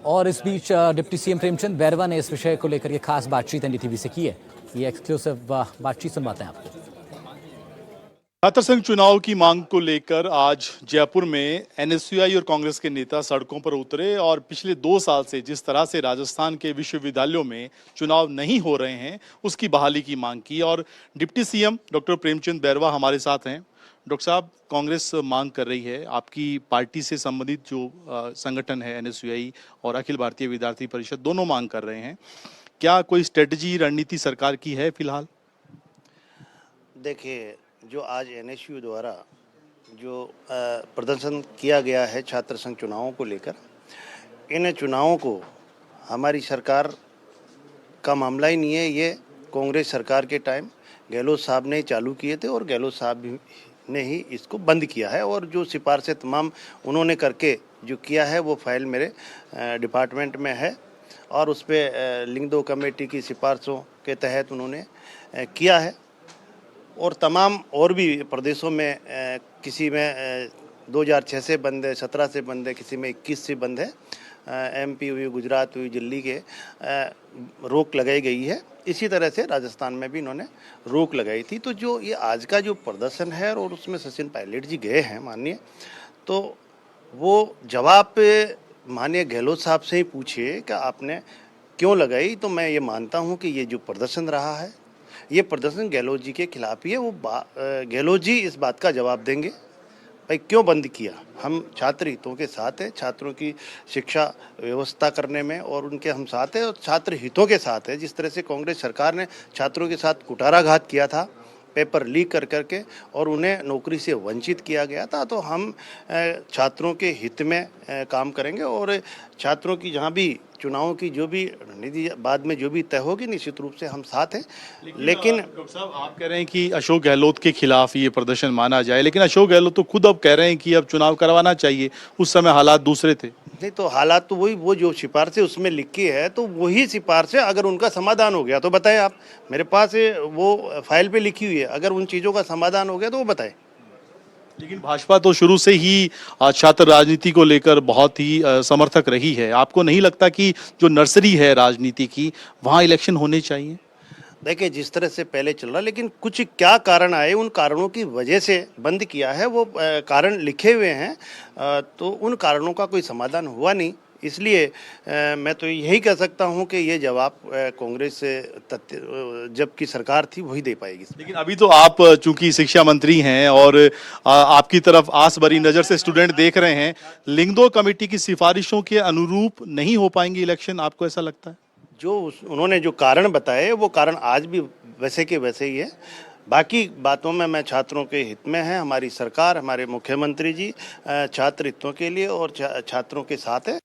और इस बीच deputy CM Premchand Bairwa ने इस विषय को लेकर के खास बातचीत एनडीटीवी से की है। ये एक्सक्लूसिव बातचीत सुनवाते हैं आपको। छात्र संघ चुनाव की मांग को लेकर आज जयपुर में एनएसयूआई और कांग्रेस के नेता सड़कों पर उतरे और पिछले 2 साल से जिस तरह से राजस्थान के विश्वविद्यालयों में चुनाव नहीं हो रहे हैं उसकी बहाली की मांग की। और deputy CM doctor Premchand Bairwa हमारे साथ हैं। डॉक्टर साहब, कांग्रेस मांग कर रही है, आपकी पार्टी से संबंधित जो संगठन है एनएसयूआई और अखिल भारतीय विद्यार्थी परिषद दोनों मांग कर रहे हैं, क्या कोई स्ट्रेटजी रणनीति सरकार की है फिलहाल? देखिए, जो आज एनएसयू द्वारा जो प्रदर्शन किया गया है छात्र संघ चुनावों को लेकर, इन चुनावों को हमारी सरकार का मामला ही नहीं है। ये कांग्रेस सरकार के टाइम गहलोत साहब ने चालू किए थे और गहलोत साहब ने ही इसको बंद किया है। और जो सिफारिशें तमाम उन्होंने करके जो किया है वो फाइल मेरे डिपार्टमेंट में है और उस पर लिंगदो कमेटी की सिफारिशों के तहत उन्होंने किया है। और तमाम और भी प्रदेशों में किसी में 2006 से बंद है, 17 से बंद है, किसी में 21 से बंद है। एमपी हुई, गुजरात हुई, दिल्ली के रोक लगाई गई है। इसी तरह से राजस्थान में भी इन्होंने रोक लगाई थी। तो जो ये आज का जो प्रदर्शन है और उसमें सचिन पायलट जी गए हैं माननीय, तो वो जवाब माननीय गहलोत साहब से ही पूछिए कि आपने क्यों लगाई। तो मैं ये मानता हूँ कि ये जो प्रदर्शन रहा है ये प्रदर्शन गहलोत जी के खिलाफ ही है। वो गहलोत जी इस बात का जवाब देंगे भाई क्यों बंद किया। हम छात्र हितों के साथ हैं, छात्रों की शिक्षा व्यवस्था करने में और उनके हम साथ हैं और छात्र हितों के साथ है। जिस तरह से कांग्रेस सरकार ने छात्रों के साथ कुठाराघात किया था, पेपर लीक कर करके और उन्हें नौकरी से वंचित किया गया था, तो हम छात्रों के हित में काम करेंगे और छात्रों की जहां भी चुनावों की जो भी रणनीति बाद में जो भी तय होगी निश्चित रूप से हम साथ हैं। लेकिन डॉक्टर साहब, आप कह रहे हैं कि अशोक गहलोत के खिलाफ ये प्रदर्शन माना जाए, लेकिन अशोक गहलोत तो खुद अब कह रहे हैं कि अब चुनाव करवाना चाहिए, उस समय हालात दूसरे थे। नहीं, तो हालात तो वही, वो जो सिफारिशें उसमें लिखी है तो वही सिफारिशें अगर उनका समाधान हो गया तो बताएं आप। मेरे पास वो फाइल पे लिखी हुई है, अगर उन चीज़ों का समाधान हो गया तो वो बताएं। लेकिन भाजपा तो शुरू से ही छात्र राजनीति को लेकर बहुत ही समर्थक रही है। आपको नहीं लगता कि जो नर्सरी है राजनीति की, वहां इलेक्शन होने चाहिए? देखिए, जिस तरह से पहले चल रहा, लेकिन कुछ क्या कारण आए, उन कारणों की वजह से बंद किया है। वो कारण लिखे हुए हैं, तो उन कारणों का कोई समाधान हुआ नहीं। इसलिए मैं तो यही कह सकता हूं कि ये जवाब कांग्रेस जब की सरकार थी वही दे पाएगी। लेकिन अभी तो आप चूंकि शिक्षा मंत्री हैं और आपकी तरफ आस भरी नजर से स्टूडेंट देख रहे हैं, लिंगदो कमेटी की सिफारिशों के अनुरूप नहीं हो पाएंगे इलेक्शन, आपको ऐसा लगता है? जो उन्होंने जो कारण बताए वो कारण आज भी वैसे के वैसे ही है। बाकी बातों में मैं छात्रों के हित में है, हमारी सरकार, हमारे मुख्यमंत्री जी छात्र हितों के लिए और छात्रों के साथ है।